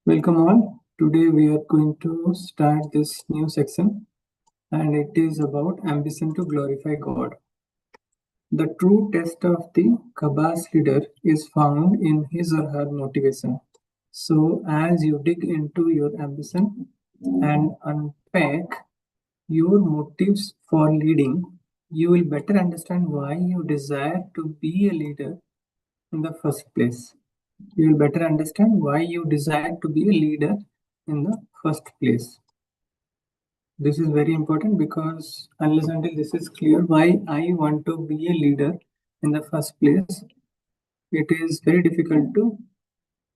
Welcome all. Today we are going to start this new section and it is about ambition to glorify God. The true test of the Kabas leader is found in his or her motivation. So as you dig into your ambition and unpack your motives for leading, you will better understand why you desire to be a leader in the first place. You will better understand why you desire to be a leader in the first place. This is very important because unless until this is clear why I want to be a leader in the first place, it is very difficult to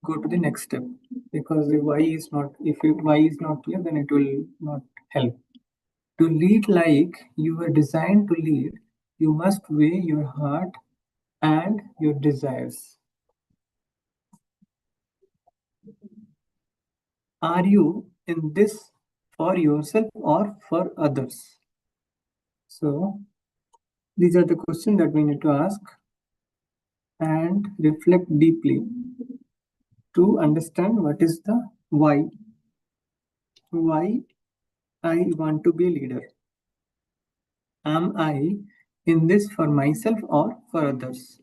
go to the next step because the why is not, if why is not clear, then it will not help. To lead like you were designed to lead, you must weigh your heart and your desires. Are you in this for yourself or for others? So, these are the questions that we need to ask and reflect deeply to understand what is the why. Why I want to be a leader. Am I in this for myself or for others?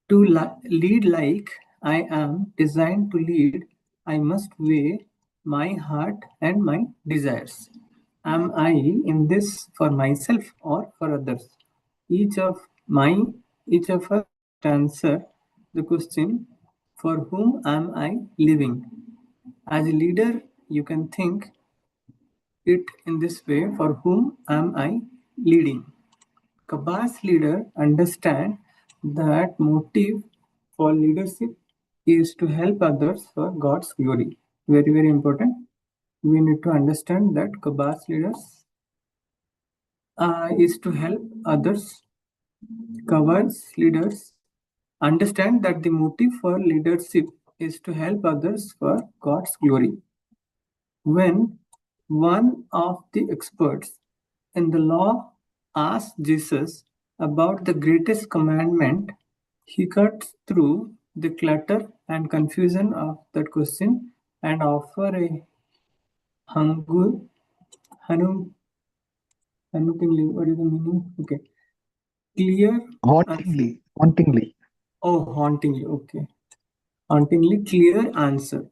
To lead like I am designed to lead, I must weigh my heart and my desires. Am I in this for myself or for others? Each of us answer the question, for whom am I living? As a leader, you can think it in this way, for whom am I leading? Kabas leader understand that motive for leadership is to help others for God's glory. Very, very important. We need to understand that Kabas leaders is to help others. Kabas leaders understand that the motive for leadership is to help others for God's glory. When one of the experts in the law asked Jesus about the greatest commandment, he cuts through the clutter and confusion of that question and offer a hangu, hanu, hanutingly, what is the meaning? Okay. Clear answer. Hauntingly. Oh, hauntingly, okay. Hauntingly clear answer.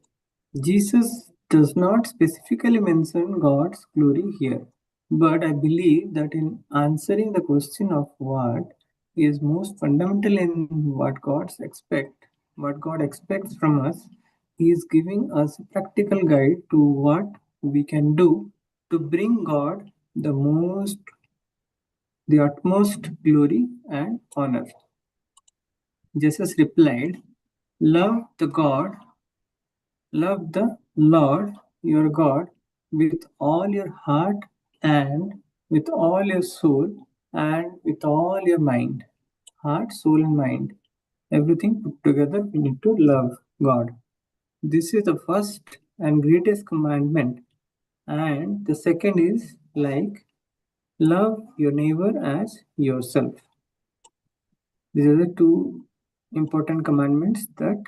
Jesus does not specifically mention God's glory here, but I believe that in answering the question of what is most fundamental in what God expects from us, He is giving us a practical guide to what we can do to bring God the utmost glory and honor. Jesus replied, Love the Lord your God with all your heart and with all your soul and with all your mind. Heart, soul, and mind. Everything put together, we need to love God. This is the first and greatest commandment. And the second is like love your neighbor as yourself. These are the two important commandments that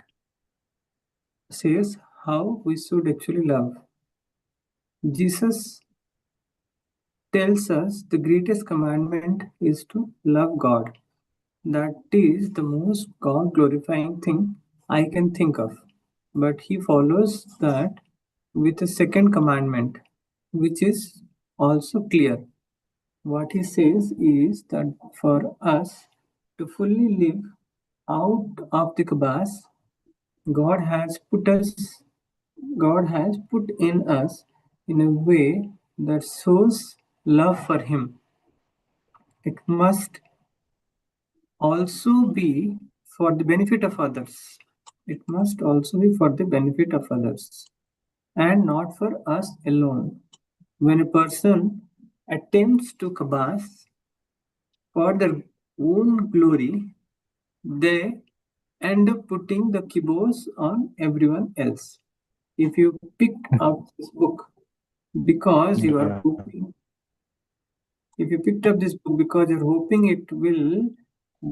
says how we should actually love. Jesus tells us the greatest commandment is to love God. That is the most God glorifying thing I can think of. But he follows that with a second commandment, which is also clear. What he says is that for us to fully live out of the Kabas, God has put in us in a way that shows love for Him. It must also be for the benefit of others. It must also be for the benefit of others and not for us alone. When a person attempts to kabas for their own glory, they end up putting the kibos on everyone else. If you picked up this book because you are hoping, if you picked up this book because you're hoping it will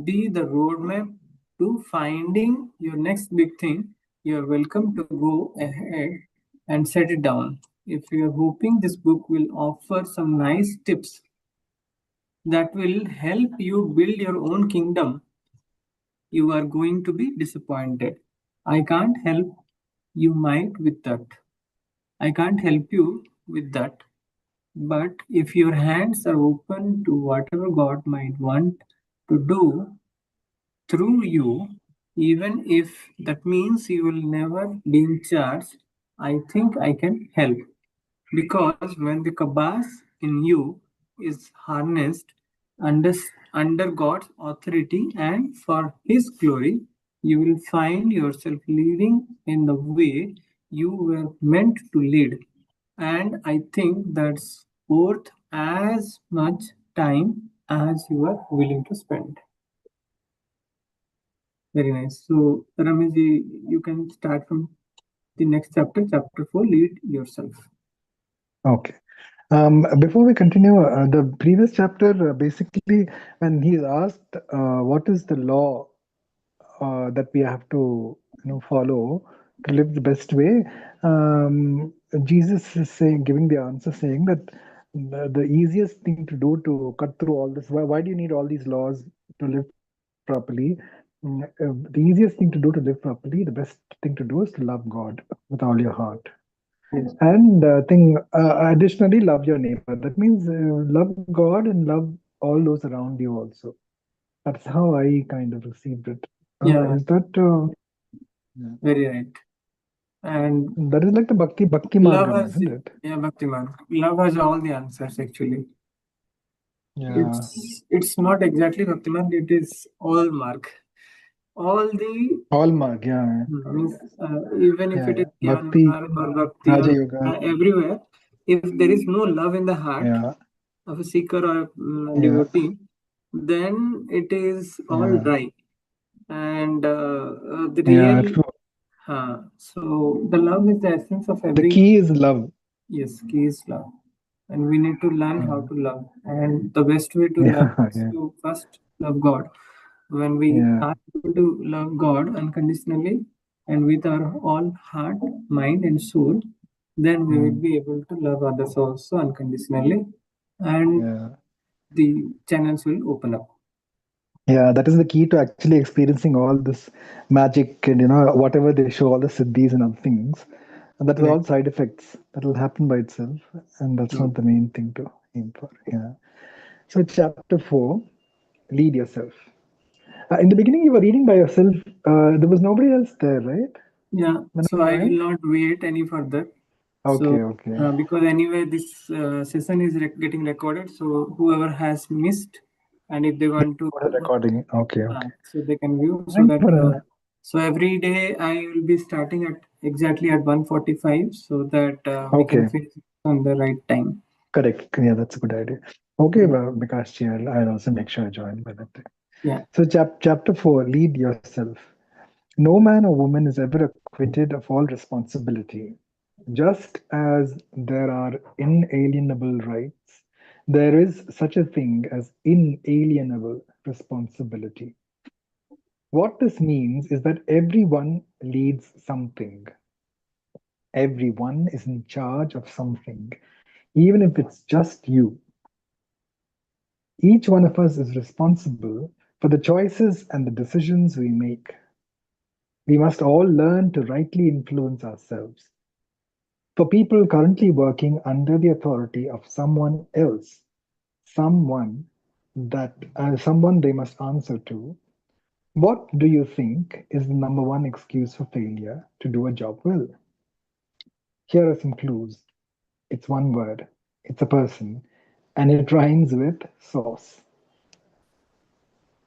be the roadmap to finding your next big thing, you're welcome to go ahead and set it down. If you're hoping this book will offer some nice tips that will help you build your own kingdom, you are going to be disappointed. I can't help you might with that. I can't help you with that. But if your hands are open to whatever God might want to do through you, even if that means you will never be in charge, I think I can help. Because when the kabas in you is harnessed under, under God's authority and for His glory, you will find yourself leading in the way you were meant to lead. And I think that's worth as much time as you are willing to spend. Very nice. So, Ramesh, you can start from the next chapter, chapter 4, lead yourself. Okay. Before we continue, the previous chapter, basically, when he's asked, what is the law that we have to, follow to live the best way, Jesus is saying, giving the answer, saying that the easiest thing to do to cut through all this, why do you need all these laws to live properly? The easiest thing to do to live properly, the best thing to do is to love God with all your heart. Yes. And additionally, love your neighbor. That means love God and love all those around you also. That's how I kind of received it. Yeah, Is that yeah. very right. And That is like the Bhakti love Margam, has, isn't it? yeah, Bhaktiman. Love has all the answers actually. Yeah. It's not exactly Bhaktiman, it is all mark. All the Hallmark, yeah. means even if Yeah, it is yeah. Gyan Bhakti, Marg or Bhakti Raja or Yoga. everywhere, if there is no love in the heart Yeah, of a seeker or a yeah, devotee, then it is all yeah. dry. And the Yeah, real, true. so the love is the essence of The every, key is love. yes, key is love. And we need to learn how Mm. to love. And the best way to learn Yeah, is yeah, to first love God. When we yeah. are able to love God unconditionally and with our all heart, mind, and soul, then we will Mm. be able to love others also unconditionally, and Yeah. the channels will open up. Yeah, that is the key to actually experiencing all this magic and whatever they show, all the siddhis and other things. And that is Right. all side effects that will happen by itself, and that's Mm. not the main thing to aim for. Yeah. So chapter 4, lead yourself. In the beginning, you were reading by yourself. There was nobody else there, right? Yeah, When I so I will joined. not wait any further. So, Okay, okay. because anyway, this session is getting recorded, so whoever has missed, and if they want to, What a recording. Okay, okay. so they can view. So Thanks that for so every day I will be starting at exactly at 1:45, so that we can okay. finish on the right time. Correct. Yeah, that's a good idea. Okay, Yeah, well, Bikash, I'll also make sure I join by that time. yeah, So, chapter 4, lead yourself. No man or woman is ever acquitted of all responsibility. Just as there are inalienable rights, there is such a thing as inalienable responsibility. What this means is that everyone leads something. Everyone is in charge of something, even if it's just you. Each one of us is responsible for the choices and the decisions we make. We must all learn to rightly influence ourselves. For people currently working under the authority of someone else, someone they must answer to, what do you think is the number one excuse for failure to do a job well? Here are some clues. It's one word. It's a person, and it rhymes with sauce.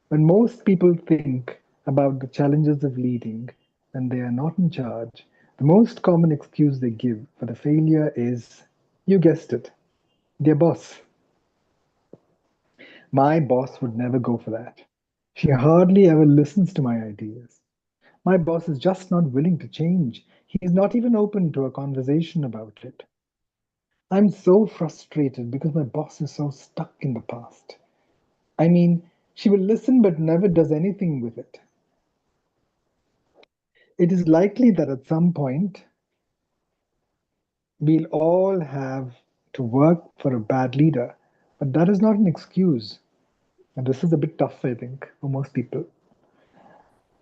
When most people think about the challenges of leading when they are not in charge, the most common excuse they give for the failure is, you guessed it, their boss. My boss would never go for that. She hardly ever listens to my ideas. My boss is just not willing to change. He's not even open to a conversation about it. I'm so frustrated because my boss is so stuck in the past. I mean, she will listen but never does anything with it. It is likely that at some point we'll all have to work for a bad leader, but that is not an excuse. And this is a bit tough, I think, for most people.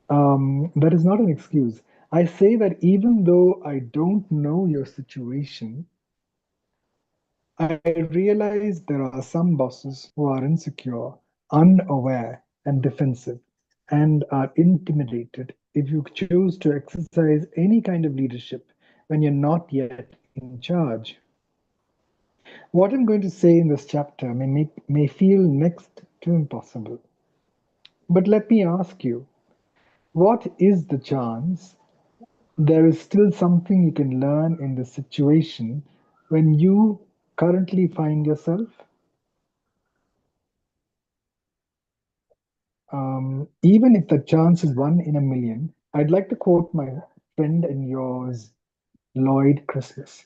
That is not an excuse. I say that even though I don't know your situation, I realize there are some bosses who are insecure, unaware, and defensive, and are intimidated if you choose to exercise any kind of leadership when you're not yet in charge. What I'm going to say in this chapter may feel next to impossible. But let me ask you, what is the chance there is still something you can learn in this situation when you currently find yourself? Even if the chance is one in a million, I'd like to quote my friend and yours, Lloyd Christmas.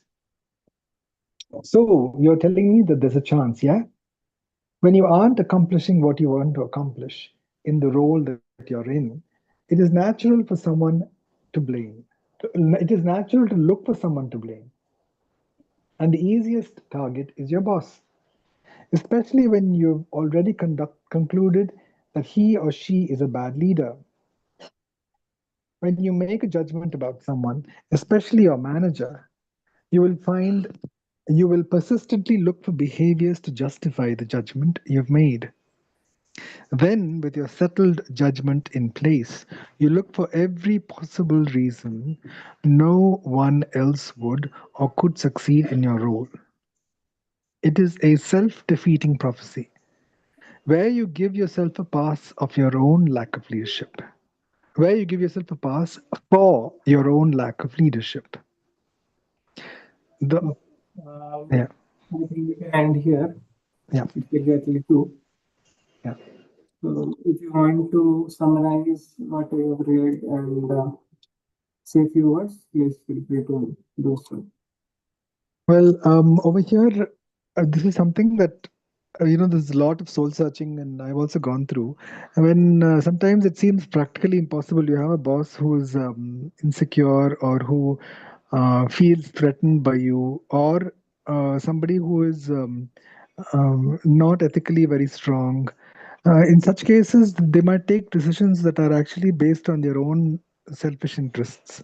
So you're telling me that there's a chance, yeah? When you aren't accomplishing what you want to accomplish in the role that you're in, it is natural for someone to blame. It is natural to look for someone to blame. And the easiest target is your boss, especially when you've already concluded that he or she is a bad leader. When you make a judgment about someone, especially your manager, you will find you will persistently look for behaviors to justify the judgment you've made. Then, with your settled judgment in place, you look for every possible reason no one else would or could succeed in your role. It is a self defeating prophecy where you give yourself a pass of your own lack of leadership, where you give yourself a pass for your own lack of leadership. The Okay. Um, Yeah, I think we can end here. yeah, It's exactly two. yeah. So, if you want to summarize what you have read and say a few words, please feel free to do so. Well, over here, this is something that there's a lot of soul searching, and I've also gone through. When sometimes it seems practically impossible, you have a boss who's insecure or who feels threatened by you, or somebody who is not ethically very strong. In such cases, they might take decisions that are actually based on their own selfish interests,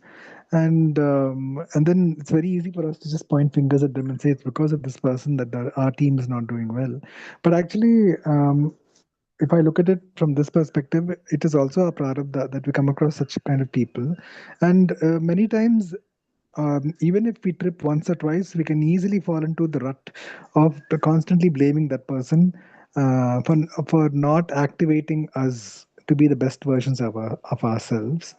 and then it's very easy for us to just point fingers at them and say it's because of this person that our team is not doing well. But actually, if I look at it from this perspective, it is also a prarabdha that we come across such kind of people, and many times even if we trip once or twice, we can easily fall into the rut of constantly blaming that person for not activating us to be the best versions of ourselves.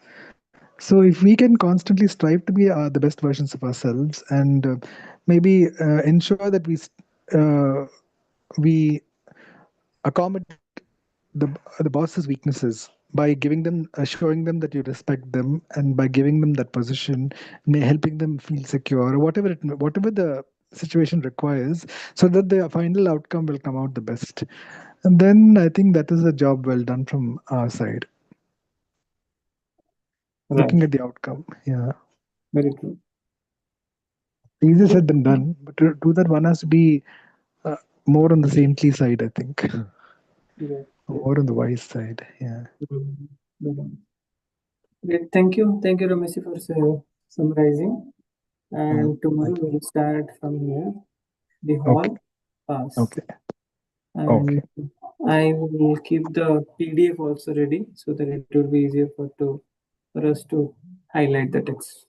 So if we can constantly strive to be the best versions of ourselves, and maybe ensure that we accommodate the boss's weaknesses by giving them showing them that you respect them, and by giving them that position, may helping them feel secure, or whatever the situation requires, so that the final outcome will come out the best. And then I think that is a job well done from our side, Right. looking at the outcome. Yeah, Very true. easier said than done, but to do that one has to be uh, more on the saintly side, I think. Yes, yes. More on the wise side. Yeah. Mhm. Great. Thank you, Ramesh, for summarizing. Mm, And tomorrow thank you. we'll start from here, the Okay. whole pass. Okay. And Okay. I will keep the PDF also ready so that it will be easier for us to highlight the text.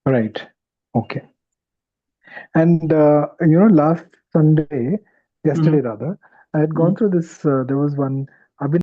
Right. Okay. And last Sunday, yesterday Mhm. rather, I had gone Mhm. through this. There was one.